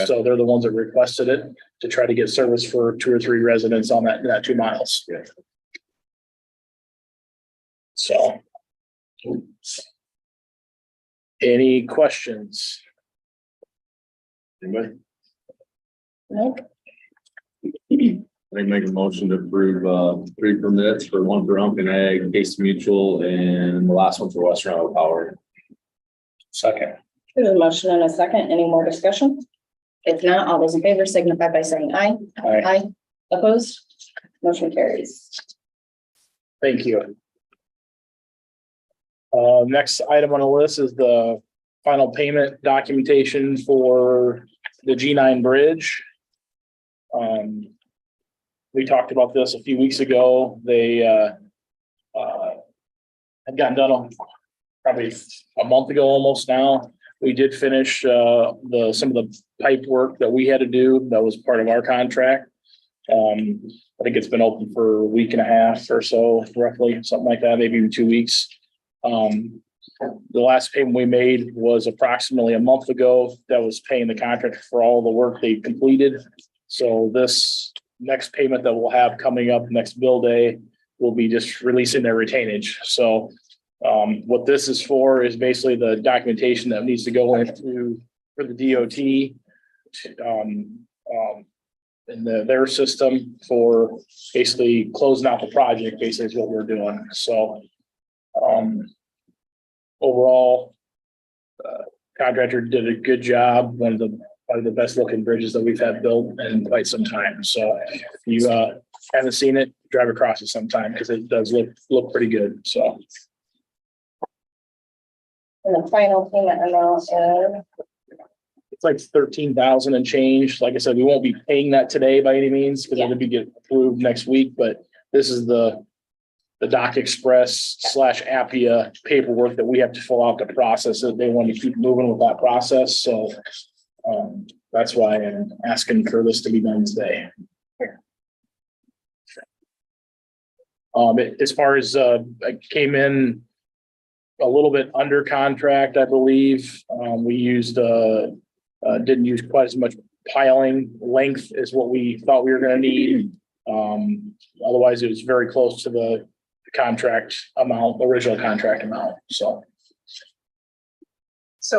So they're the ones that requested it to try to get service for 2 or 3 residents on that 2 miles. Yeah. So. Any questions? Anybody? Nope. I make a motion to approve 3 permits for 1 for Unkin Ag, Case Mutual, and the last one for Western Iowa Power. Second. There's a motion and a second. Any more discussion? If not, all those in favor signify by saying aye. Aye. Opposed? Motion carries. Thank you. Next item on the list is the final payment documentation for the G9 bridge. We talked about this a few weeks ago. They had gotten done probably a month ago almost now. We did finish some of the pipe work that we had to do. That was part of our contract. I think it's been open for a week and a half or so, roughly, something like that, maybe even 2 weeks. The last payment we made was approximately a month ago. That was paying the contractor for all the work they completed. So this next payment that we'll have coming up next bill day will be just releasing their retainage. So what this is for is basically the documentation that needs to go into for the DOT in their system for basically closing out the project, basically is what we're doing. So overall, contractor did a good job. One of the best looking bridges that we've had built in quite some time. So if you haven't seen it, drive across it sometime because it does look pretty good. So. And the final payment amount is It's like 13,000 and change. Like I said, we won't be paying that today by any means because it'll be get approved next week, but this is the Doc Express / Appia paperwork that we have to fill out to process it. They want to keep moving with that process. So that's why I'm asking for this to be done today. As far as I came in a little bit under contract, I believe. We used didn't use quite as much piling length as what we thought we were going to need. Otherwise, it was very close to the contract amount, original contract amount. So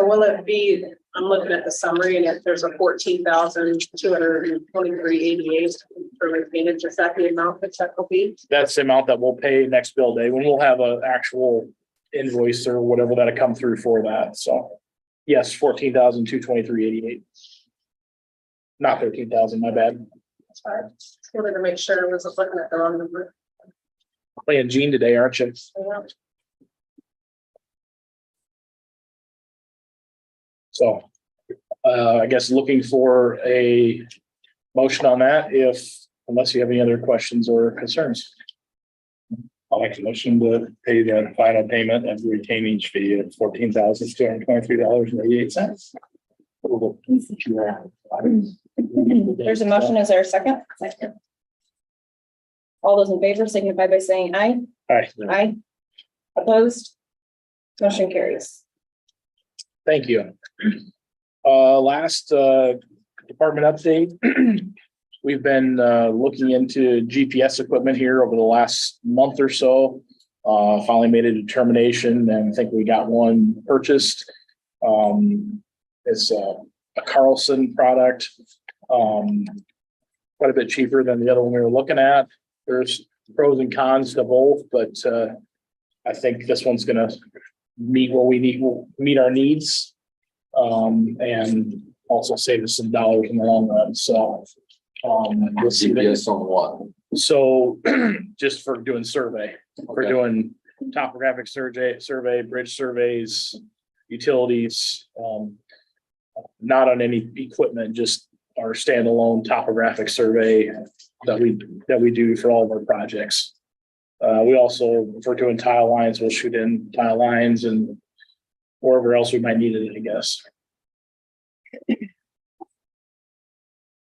will it be, I'm looking at the summary and if there's a 14,223.88 for retainage, is that the amount the check will be? that's the amount that we'll pay next bill day when we'll have an actual invoice or whatever that'll come through for that. So yes, 14,223.88. Not 13,000, my bad. Sorry, just wanted to make sure I wasn't looking at the wrong number. Playing Gene today, aren't you? Yeah. So I guess looking for a motion on that unless you have any other questions or concerns. I'll make a motion to pay the final payment of the retainage fee of $14,223.88. there's a motion. Is there a second? Second. All those in favor signify by saying aye. Aye. Aye. Opposed? Motion carries. Thank you. Last department update. We've been looking into GPS equipment here over the last month or so. Finally made a determination and I think we got one purchased. It's a Carroll product. Quite a bit cheaper than the other one we were looking at. There's pros and cons to both, but I think this one's gonna meet what we need, will meet our needs. And also save us some dollars in the long run. So we'll see. CBS on what? So just for doing survey, for doing topographic survey, bridge surveys, utilities, not on any equipment, just our standalone topographic survey that we do for all of our projects. We also, if we're doing tile lines, we'll shoot in tile lines and wherever else we might need it, I guess.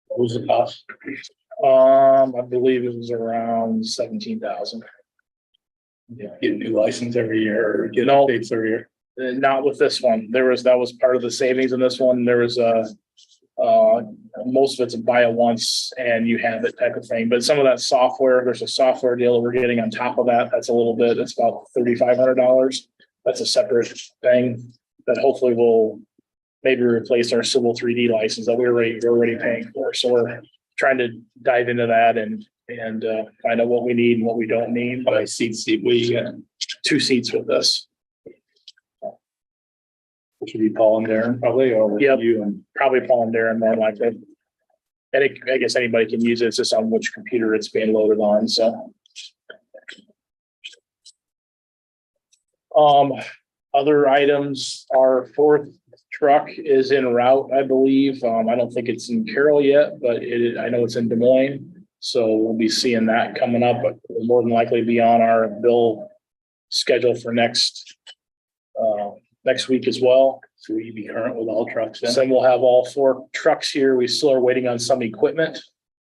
What was the cost? I believe it was around 17,000. Yeah, get a new license every year or get No. updates every year. Not with this one. That was part of the savings in this one. There was Most of it's a buy it once and you have it type of thing, but some of that software, there's a software deal that we're getting on top of that. That's a little bit, it's about $3,500. That's a separate thing that hopefully will maybe replace our Civil 3D license that we're already paying for. So we're trying to dive into that and find out what we need and what we don't need. By seats, we, 2 seats with this. should be Paul and Darren probably, or Yep. you and. Probably Paul and Darren more likely. And I guess anybody can use it. It's just on which computer it's being loaded on, so. Other items, our 4th truck is en route, I believe. I don't think it's in Carroll yet, but I know it's in Des Moines. So we'll be seeing that coming up, but will more than likely be on our bill schedule for next week as well. So will you be current with all trucks then? So we'll have all 4 trucks here. We still are waiting on some equipment.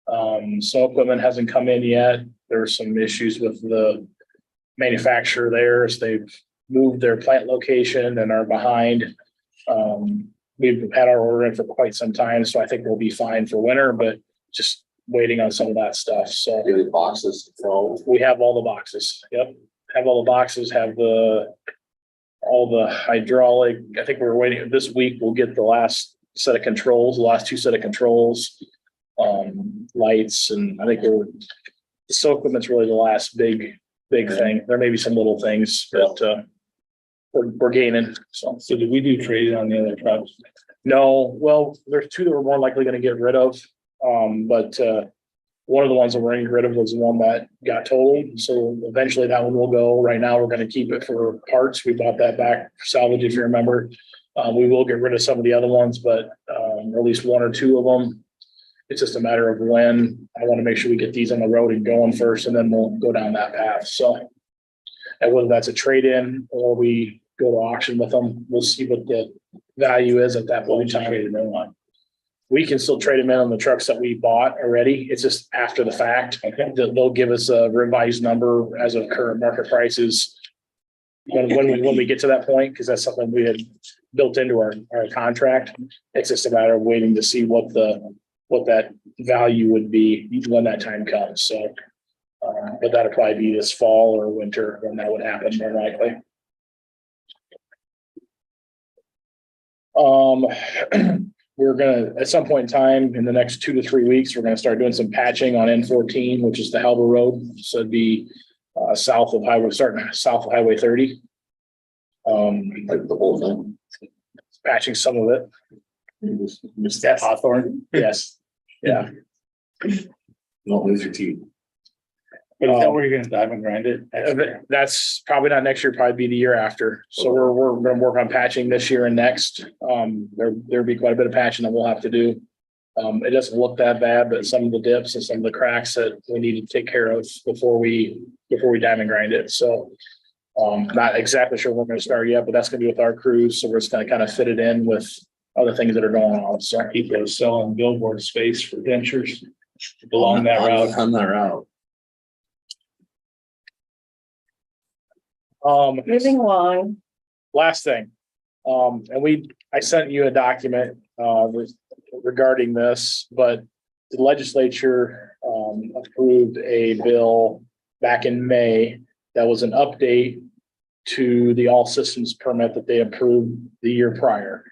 Some equipment hasn't come in yet. There's some issues with the manufacturer there as they've moved their plant location and are behind. We've had our order in for quite some time, so I think we'll be fine for winter, but just waiting on some of that stuff. So Give the boxes. So we have all the boxes. Yep. Have all the boxes, have all the hydraulic. I think we're waiting this week. We'll get the last set of controls, the last 2 set of controls, lights. And I think the stow equipment's really the last big thing. There may be some little things that, we're gaining. So Did we do trade on the other trucks? no, well, there's 2 that we're more likely going to get rid of. But one of the ones that we're getting rid of was the one that got totaled. So eventually that one will go. Right now, we're going to keep it for parts. We bought that back for salvage, if you remember. We will get rid of some of the other ones, but at least 1 or 2 of them. It's just a matter of when. I want to make sure we get these on the road and going first, and then we'll go down that path. So, and whether that's a trade-in or we go to auction with them, we'll see what the value is at that point in time. We can still trade them in on the trucks that we bought already. It's just after the fact. They'll give us a revised number as of current market prices when we get to that point, because that's something we had built into our contract. It's just a matter of waiting to see what that value would be when that time comes. So, but that'll probably be this fall or winter when that would happen more likely. We're gonna, at some point in time, in the next 2 to 3 weeks, we're gonna start doing some patching on N14, which is the Halber Road. So it'd be starting south of Highway 30. like the whole thing. Patching some of it. Missed that Hawthorne. Yes. Yeah. Don't lose your teeth. But is that where you're gonna dive and grind it? That's probably not next year, probably be the year after. So we're gonna work on patching this year and next. There'll be quite a bit of patching that we'll have to do. It doesn't look that bad, but some of the dips and some of the cracks that we need to take care of before we dive and grind it. So not exactly sure when we're gonna start yet, but that's gonna be with our crews. So we're just gonna kind of fit it in with other things that are going on. So People are selling billboard space for dentures along that route. On that route. Moving along. Last thing, I sent you a document regarding this, but the legislature approved a bill back in May that was an update to the all systems permit that they approved the year prior.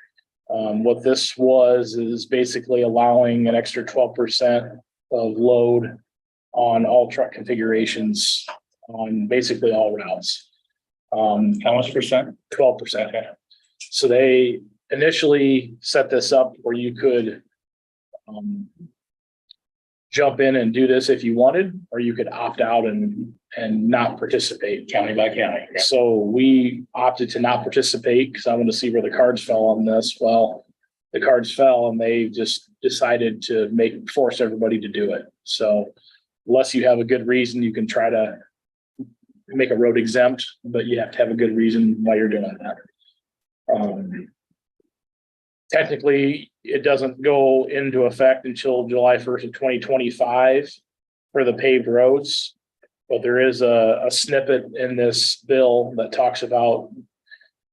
What this is basically allowing an extra 12% of load on all truck configurations on basically all routes. How much percent? 12%. Okay. So they initially set this up where you could jump in and do this if you wanted, or you could opt out and not participate. County by county. So we opted to not participate because I wanted to see where the cards fell on this. Well, the cards fell and they just decided to force everybody to do it. So unless you have a good reason, you can try to make a road exempt, but you have to have a good reason why you're doing that. Technically, it doesn't go into effect until July 1st of 2025 for the paved roads. But there is a snippet in this bill that talks about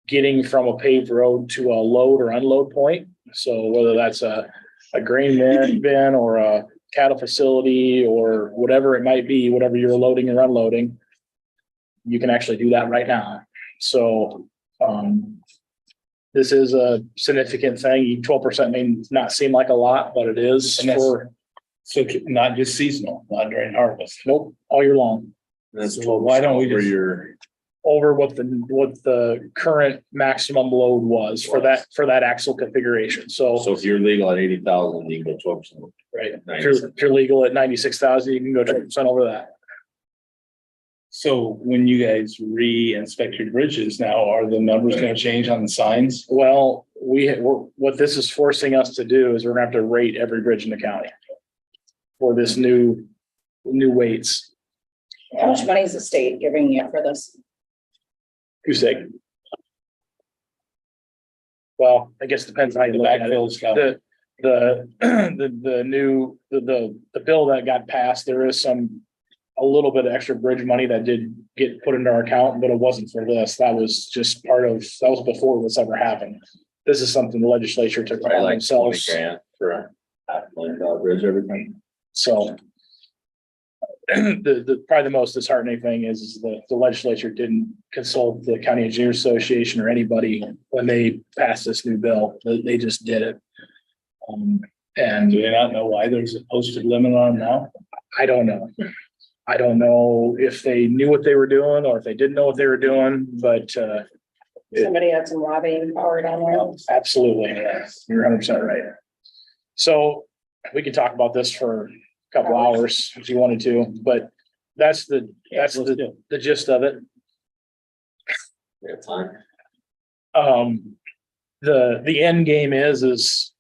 getting from a paved road to a load or unload point. So whether that's a a grain bin or a cattle facility or whatever it might be, whatever you're loading or unloading, you can actually do that right now. So, this is a significant thing. 12% may not seem like a lot, but it is And that's- for, So not just seasonal, not during harvest. nope, all year long. That's So why don't we for just- your, Over what the current maximum load was for that axle configuration. so So, if you're legal at 80,000, you can go 12%. right, if you're legal at 96,000, you can go 20% over that. So when you guys re-inspect your bridges now, are the numbers gonna change on the signs? Well, what this is forcing us to do is we're gonna have to rate every bridge in the county for this new weights. How much money is the state giving you for this? Who's sake? Well, I guess it depends how you The look at it. backfills count. The bill that got passed, there is a little bit of extra bridge money that did get put into our account, but it wasn't for this. That was just that was before this ever happened. This is something the legislature took Probably upon like 20 themselves. grand for a $500,000 bridge every time. So probably the most disheartening thing is the legislature didn't consult the County Engineers Association or anybody when they passed this new bill. They just did it. And Do they not know why there's a posted limit on them now? I don't know. I don't know if they knew what they were doing or if they didn't know what they were doing, but Somebody had some lobbying power down there. absolutely, you're 100% right. So we could talk about this for a couple hours if you wanted to, but that's the gist of it. We have time. The end game is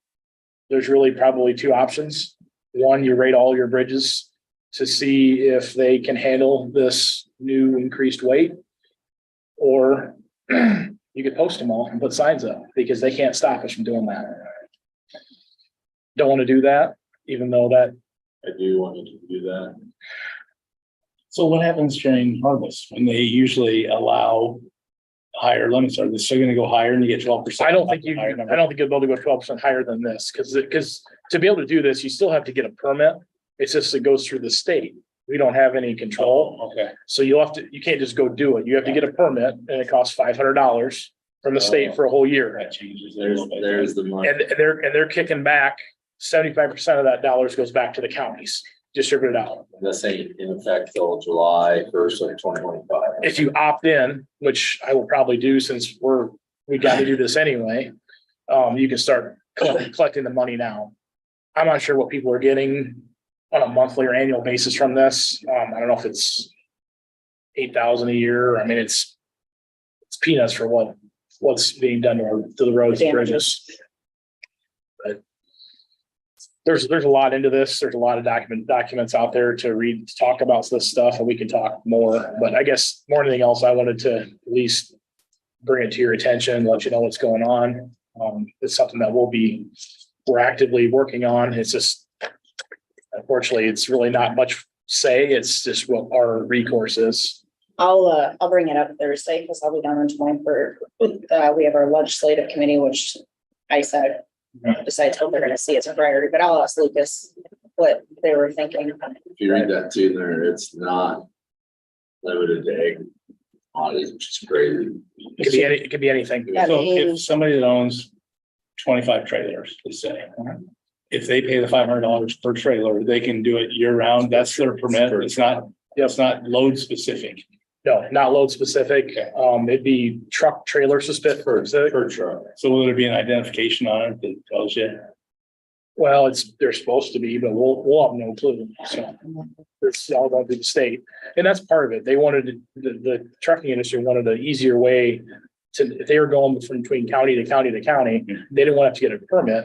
there's really probably two options. One, you rate all your bridges to see if they can handle this new increased weight. Or you could post them all and put signs up because they can't stop us from doing that. Don't want to do that, even though that, I do want you to do that. So what happens during harvest when they usually allow higher limits? Are they still gonna go higher and you get 12%? I don't think you'll be able to go 12% higher than this, because to be able to do this, you still have to get a permit. It's just, it goes through the state. We don't have any control. Okay. So you can't just go do it. You have to get a permit and it costs $500 from the state for a whole year. That changes. There's the money. And they're kicking back 75% of that dollars goes back to the counties, distributed out. This ain't in effect till July 1st of 2025. If you opt in, which I will probably do since we got to do this anyway, you can start collecting the money now. I'm not sure what people are getting on a monthly or annual basis from this. I don't know if it's 8,000 a year. I mean, it's peanuts for what's being done to the roads and bridges. But there's a lot into this. There's a lot of documents out there to read, to talk about this stuff, and we can talk more. But I guess more than anything else, I wanted to at least bring it to your attention, let you know what's going on. It's something that we're actively working on. It's just, unfortunately, it's really not much say. It's just what our recourse is. I'll bring it up Thursday because I'll be down in Des Moines we have our legislative committee, which I said, besides hope they're gonna see it's a priority, but I'll ask Lucas what they were thinking. If you read that too, there, it's not limited to egg commodities, which is crazy. It could be anything. Yeah. So if somebody that owns 25 trailers, let's say, if they pay the $500 per trailer, they can do it year round. That's their permit. It's not load specific. No, not load specific. It'd be truck trailer specific. Per truck. So will there be an identification on it that tells you? Well, they're supposed to be, but we'll have no clue. So it's all going to the state. And that's part of it. They wanted the trucking industry wanted an easier way to, if they were going from between county to county to county, they didn't want to have to get a permit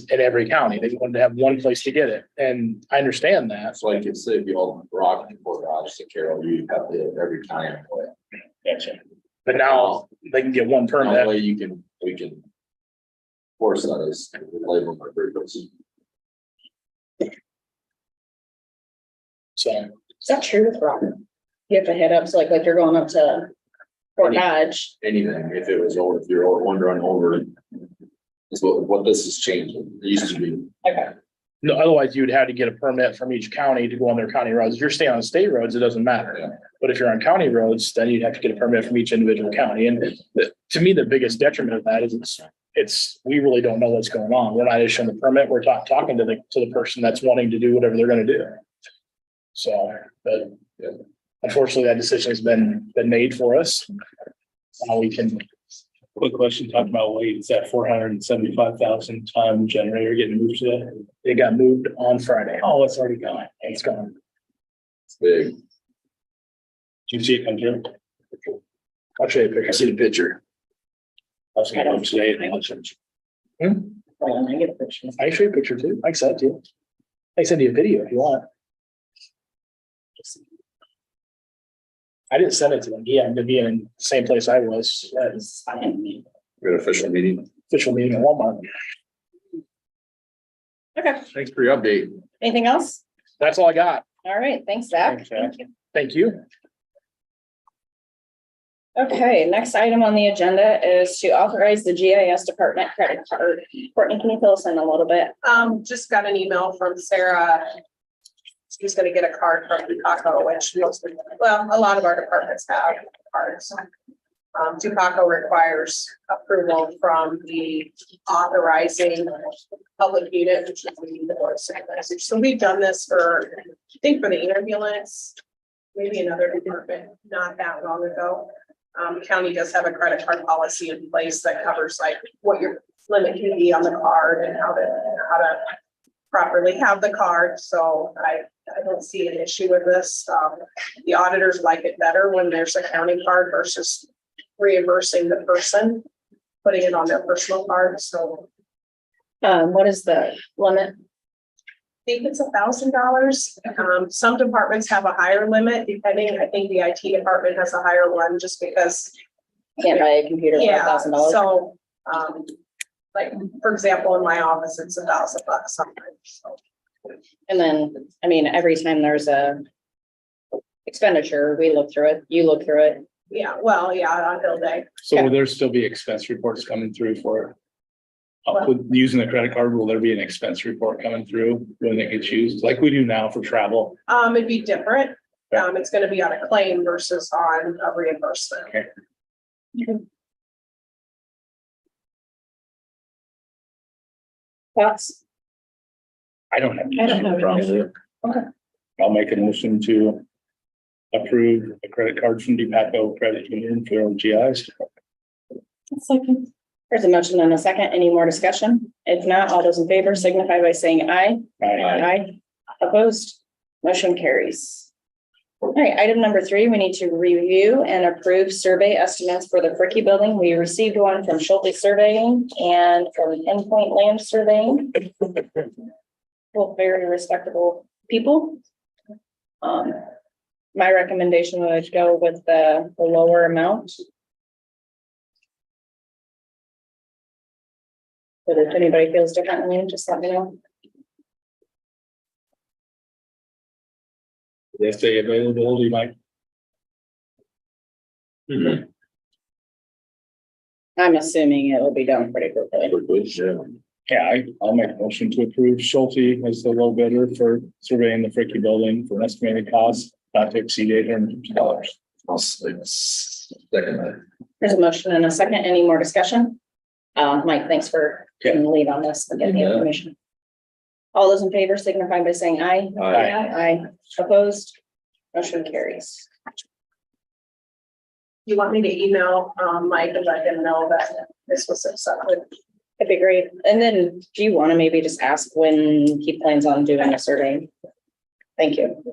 in every county. They wanted to have one place to get it. And I understand that. That's like if you haul rock and Fort Dodge to Carroll, you have to every county employee. Gotcha. But now they can get one The permit. only way we can force that is label my frequency. So Is that true with rock? You have to head up, so like you're going up to Fort Dodge. Anything, if it was over, if you're wondering over That's what this is changing. It used to be. Okay. No, otherwise you'd have to get a permit from each county to go on their county roads. If you're staying on state roads, it doesn't Yeah. matter. But if you're on county roads, then you'd have to get a permit from each individual county. And to me, the biggest detriment of that is we really don't know what's going on. We're not issuing the permit. We're talking to the person that's wanting to do whatever they're gonna do. So, but unfortunately, that decision has been made for us. Now we can, Quick question, talking about weight, is that 475,000 ton generator getting moved today? it got moved on Friday. Oh, it's already gone. It's gone. It's big. Did you see it come through? I'll show you a picture. See the picture. I was gonna go today. and I'll send you. Well, I get a picture. I can show you a picture too. I can send it to you. I can send you a video if you want. I didn't send it to them. He happened to be in the same place I was at his We had an official meeting. official meeting at Walmart. Okay, Thanks for your update. anything else? That's all I got. All right, thanks, Zach. Thanks, Zach. Thank you. Okay, next item on the agenda is to authorize the GIS department credit card. Courtney, can you fill us in a little bit? Just got an email from Sarah. She's gonna get a card from Tupaco, which a lot of our departments have cards. Tupaco requires approval from the authorizing public unit, which is the board of supervisors. So we've done this for, I think for the ambulance, maybe another department, not that long ago. County does have a credit card policy in place that covers like what your limit can be on the card and how to properly have the card. So I don't see an issue with this. The auditors like it better when there's a county card versus reimbursing the person, putting it on their personal card. So What is the limit? I think it's $1,000. Some departments have a higher limit depending. I think the IT department has a higher one just because. Can't buy a computer for Yeah, $1,000. so, like, for example, in my office, it's $1,000 sometimes. So, And then, I mean, every time there's a expenditure, we look through it, you look through it. yeah, well, yeah, on bill day. So will there still be expense reports coming through for? With using the credit card, will there be an expense report coming through when it gets used, like we do now for travel? It'd be different. It's gonna be on a claim versus on a reimbursement. Okay. Thoughts? I don't have. I don't have problem. Okay. I'll make a motion to approve a credit card from DePaco Credit Union for GIs. Second. There's a motion and a second. Any more discussion? If not, all those in favor signify by saying aye. Aye. Opposed? Motion carries. All right, item number 3, we need to review and approve survey estimates for the Fricky building. We received one from Schulte Surveying and from Endpoint Land Surveying. Both very respectable people. My recommendation would go with the lower amount. But if anybody feels differently, just let me know. If they availability might, I'm assuming it will be done pretty quickly. I'll make a motion to approve Schulte as the low bidder for surveying the Fricky building for an estimated cost not to exceed $850. I'll second that. There's a motion and a second. Any more discussion? Mike, thanks for getting the lead on this and getting the information. All those in favor signify by saying aye. Aye. Aye. Opposed? Motion carries. You want me to email, Mike and let him know that this was accepted? That'd be great. And then do you want to maybe just ask when he plans on doing a survey? Thank you.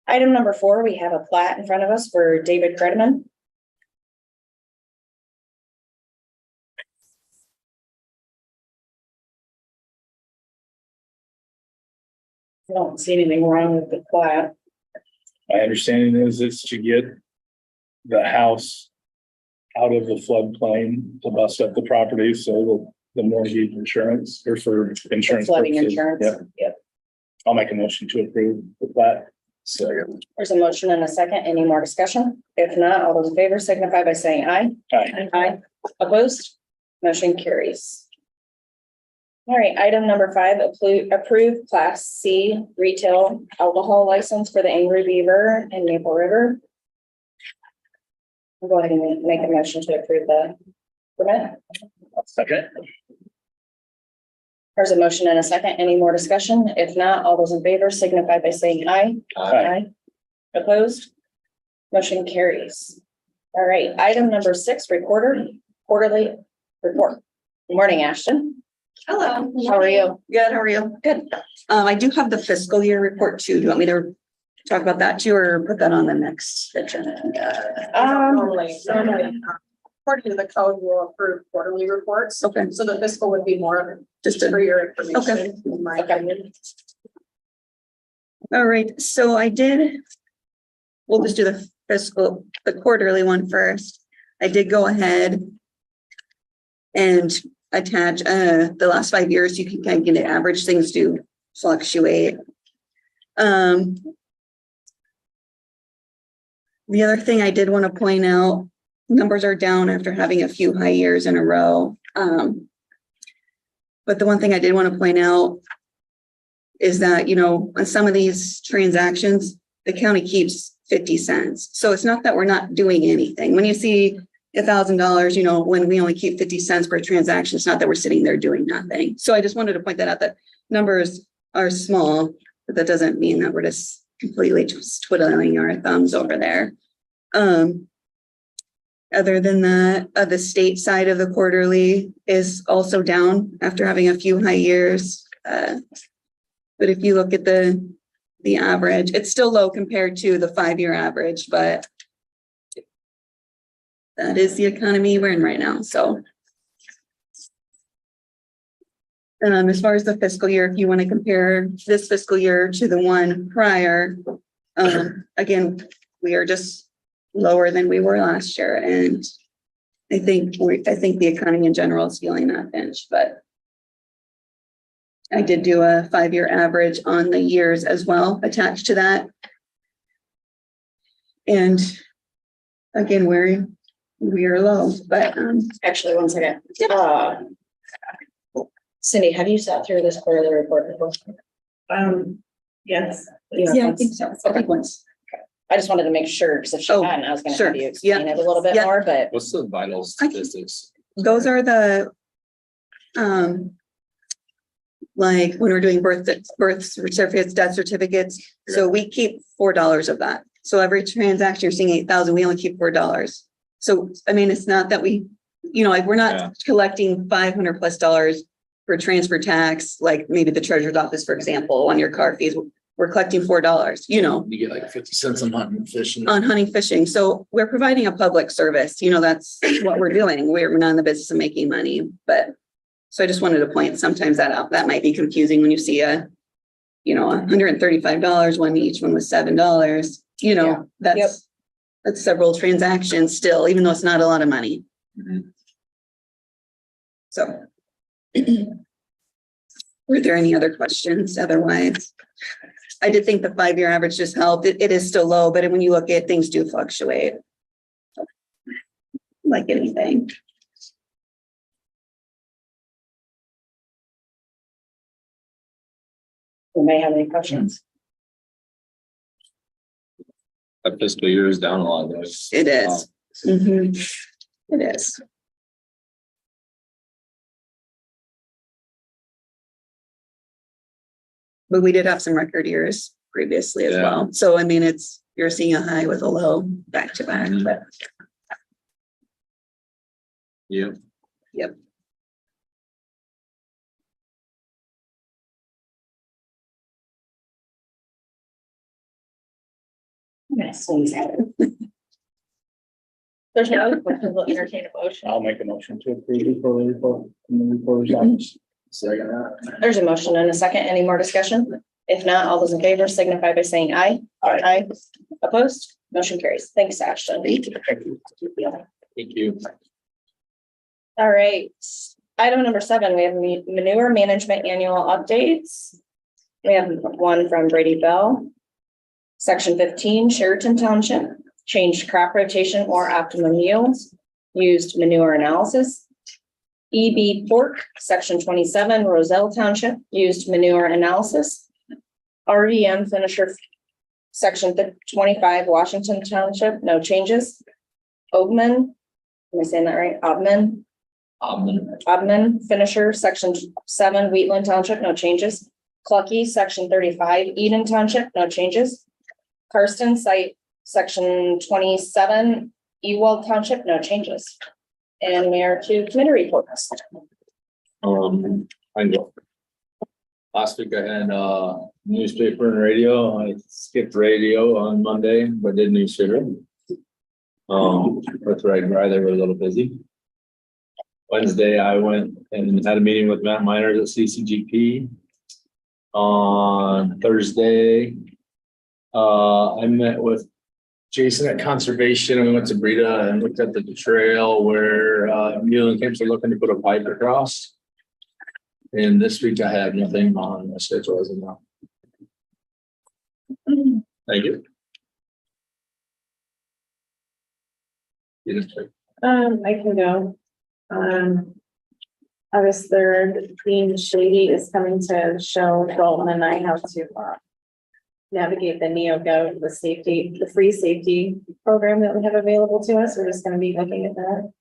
Item number 4, we have a plat in front of us for David Crediman. I don't see anything wrong with the plat. My understanding is it's to get the house out of the floodplain to bust up the property, so the mortgage insurance or for insurance Flooding purposes. insurance. Yep. Yep. I'll make a motion to approve the plat. Second. There's a motion and a second. Any more discussion? If not, all those in favor signify by saying aye. Aye. Aye. Opposed? Motion carries. All right, item number 5, approve Class C retail alcohol license for the Angry Beaver and Maple River. I'll go ahead and make a motion to approve the permit. Second. There's a motion and a second. Any more discussion? If not, all those in favor signify by saying aye. Aye. Opposed? Motion carries. All right, item number 6, quarterly report. Good morning, Ashton. Hello. How are you? Good, how are you? Good. I do have the fiscal year report too. Do you want me to talk about that too, or put that on the next agenda? Normally, according to the code, we'll approve quarterly reports. Okay, So the fiscal would be more just for a, your information, in my opinion. all right, so we'll just do the quarterly one first. I did go ahead and attach, the last 5 years, you can kind of get an average, things do fluctuate. The other thing I did want to point out, numbers are down after having a few high years in a row. But the one thing I did want to point out is that, on some of these transactions, the county keeps 50 cents. So it's not that we're not doing anything. When you see $1,000, when we only keep 50 cents per transaction, it's not that we're sitting there doing nothing. So I just wanted to point that out, that numbers are small, but that doesn't mean that we're just completely just twiddling our thumbs over there. Other than that, the state side of the quarterly is also down after having a few high years. But if you look at the average, it's still low compared to the 5-year average, but that is the economy we're in right now. So as far as the fiscal year, if you want to compare this fiscal year to the one prior, again, we are just lower than we were last year. And I think the economy in general is feeling that pinch, but I did do a 5-year average on the years as well attached to that. And again, we are low, but Actually, one second. Cindy, have you sat through this quarterly report before? Yes. yeah, I think so. I think once. I just wanted to make sure, because if she Oh, hadn't, I was gonna sure. have you explain it a little bit Yeah. more, but What's the vital statistics? Those are the, like when we're doing birth certificates, death certificates. So we keep $4 of that. So every transaction you're seeing 8,000, we only keep $4. So, I mean, it's not that we, like we're not Yeah. collecting $500+ for transfer tax, like maybe the treasurer's office, for example, on your car fees. We're collecting $4, You get like 50 cents on hunting and fishing. on hunting, fishing. So we're providing a public service, that's what we're doing. We're not in the business of making money, but so I just wanted to point sometimes that out. That might be confusing when you see $135 when each one was $7, Yeah. that's several transactions still, even though it's not a lot of money. Mhm. So were there any other questions? Otherwise, I did think the 5-year average just helped. It is still low, but when you look at things do fluctuate. Like anything. we may have any questions. That fiscal year is down a lot though. It is. Mhm. It is. But we did have some record years previously as Yeah. well. So I mean, you're seeing a high with a low back to back, but Yep. yep. Yes. There's no other questions, we'll entertain a motion. I'll make a motion to approve the quarterly report from the reporter's office. Second. There's a motion and a second. Any more discussion? If not, all those in favor signify by saying aye. Aye. Opposed? Motion carries. Thanks, Ashton. Thank you. All right. Item number 7, we have manure management annual updates. We have one from Brady Bell. Section 15, Sheraton Township, changed crop rotation or optimum yields, used manure analysis. EB Pork, section 27, Roselle Township, used manure analysis. REM finisher, section 25, Washington Township, no changes. Obman, am I saying that right? Obman finisher, section 7, Wheatland Township, no changes. Clucky, section 35, Eden Township, no changes. Karsten site, section 27, Ewald Township, no changes. And we are to committee reports. I go. Last week I had, newspaper and radio. I skipped radio on Monday, but did newspaper. That's right, they were a little busy. Wednesday, I went and had a meeting with Matt Miners at CCGP. On Thursday, I met with Jason at Conservation, and we went to Breda and looked at the trail where Mule and Camps are looking to put a pipe across. And this week I have nothing on my schedule as of now. Thank you. I can go. August 3rd, Dean Shady is coming to show Dalton and I how to navigate the NeoGov, the free safety program that we have available to us. We're just gonna be looking at that.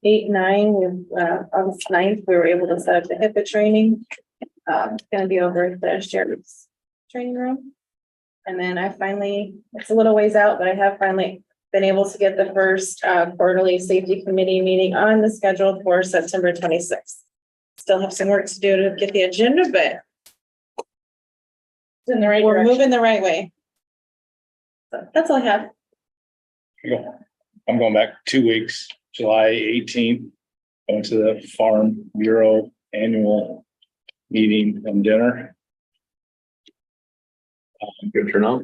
8, 9, with August 9th, we were able to set up the HIPAA training. It's gonna be over at the sheriff's training room. And then it's a little ways out, but I have finally been able to get the first quarterly safety committee meeting on the schedule for September 26th. Still have some work to do to get the agenda, but In the right we're direction. moving the right way. So that's all I have. I'm going back 2 weeks, July 18th, going to the Farm Bureau annual meeting and dinner. Good turnout.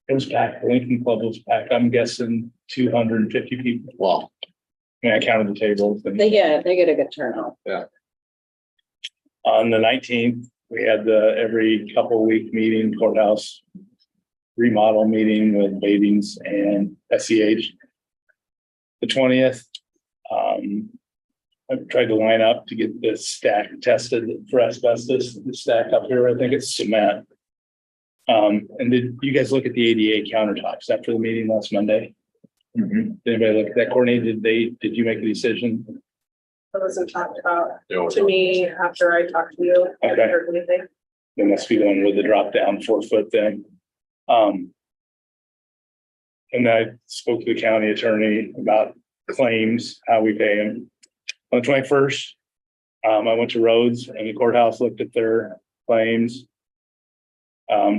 It was packed, Lincoln Club was packed, I'm guessing 250 people. Wow. I mean, I counted the tables. and- They get a good turnout. On the 19th, we had the every couple week meeting courthouse remodel meeting with Badings and SEH. The 20th, I tried to line up to get the stack tested for asbestos, the stack up here, I think it's cement. And did you guys look at the ADA countertops after the meeting last Monday? Did anybody look at that? Courtney, did you make a decision? It wasn't talked about There was- to me after I talked to you. I haven't Okay. heard anything. They must be going with the drop down 4-foot thing. And I spoke to the county attorney about claims, how we pay them. On the 21st, I went to Rhodes and the courthouse looked at their claims.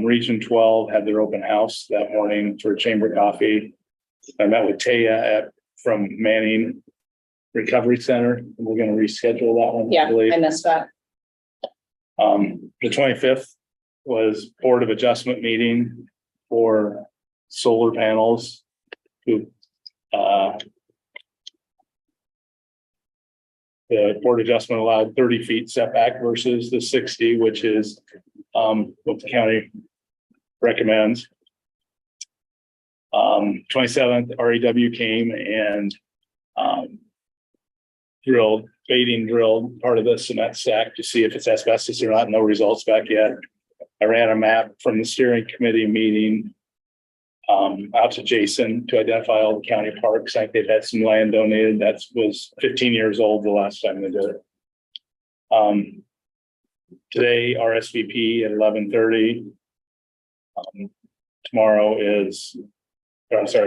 Region 12 had their open house that morning for chamber coffee. I met with Taya from Manning Recovery Center. We're gonna reschedule that one. I Yeah, believe. I missed that. The 25th was Board of Adjustment meeting for solar panels. The Board Adjustment allowed 30 feet setback versus the 60, which is what the county recommends. 27th, REW came and drilled part of the cement stack to see if it's asbestos or not. No results back yet. I ran a map from the steering committee meeting out to Jason to identify all the county parks. I think they've had some land donated. That was 15 years old the last time they did it. Today, RSVP at 11:30.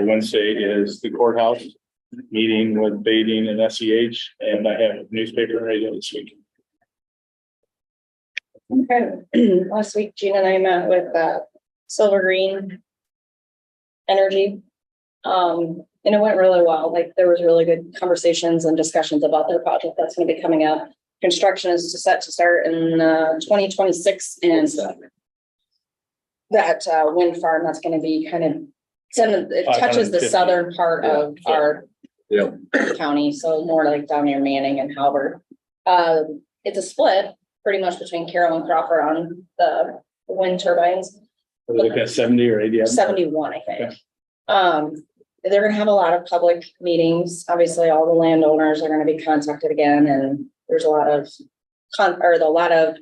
Wednesday is the courthouse meeting with Bading and SEH, and I have newspaper and radio this week. Okay, last week Gina and I met with Silver Green Energy. And it went really well. Like there was really good conversations and discussions about their project that's gonna be coming up. Construction is set to start in 2026 and that wind farm that's gonna be kind of, it touches the 550. southern part of our Yeah. county, so more like down near Manning and Halbert. It's a split pretty much between Carroll and Crawford on the wind turbines. We're looking at 70 or 80. 71, I think. they're gonna have a lot of public meetings. Obviously, all the landowners are gonna be contacted again, and there's a lot of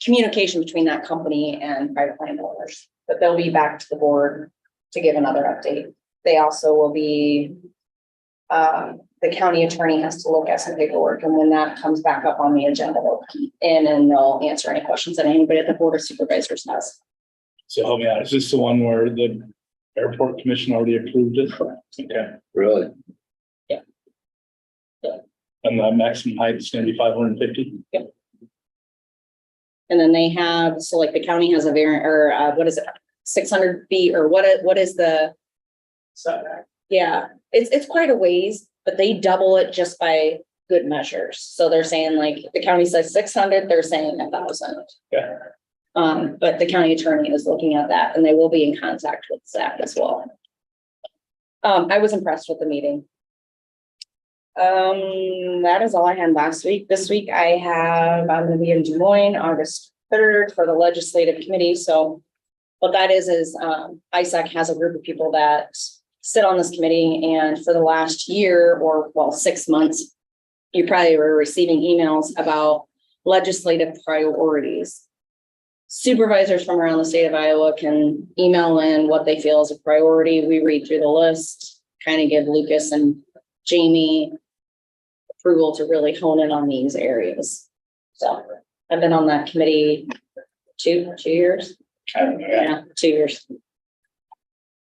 communication between that company and private landowners, but they'll be back to the board to give another update. They also will be, the county attorney has to look at some paperwork, and when that comes back up on the agenda, they'll keep in and they'll answer any questions that anybody at the board of supervisors has. So help me out. Is this the one where the airport commission already approved it? Okay. Really? And the maximum height is gonna be 550? And then they have, so like the county has a variant, or what is it, 600 feet, or what is the, yeah, it's quite a ways, but they double it just by good measures. So they're saying like, the county says 600, they're saying 1,000. Yeah. But the county attorney is looking at that, and they will be in contact with Zach as well. I was impressed with the meeting. That is all I had last week. This week I'm gonna be in Des Moines, August 3rd for the legislative committee. So what that is ISAC has a group of people that sit on this committee, and for the last year, or well, 6 months, you probably were receiving emails about legislative priorities. Supervisors from around the state of Iowa can email in what they feel is a priority. We read through the list, kind of give Lucas and Jamie approval to really hone in on these areas. So I've been on that committee two years. Yeah, 2 years.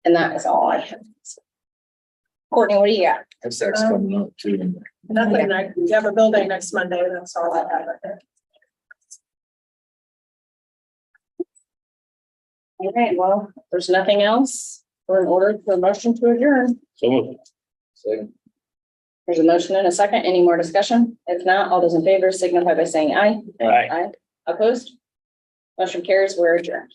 And that is all I have. Courtney, what do you got? That's coming up too. Nothing, we have a building next Monday, that's all I have. All right, well, if there's nothing else, we're in order for a motion to adjourn. So moved. Second. There's a motion and a second. Any more discussion? If not, all those in favor signify by saying aye. Aye. Opposed? Motion carries. We're adjourned.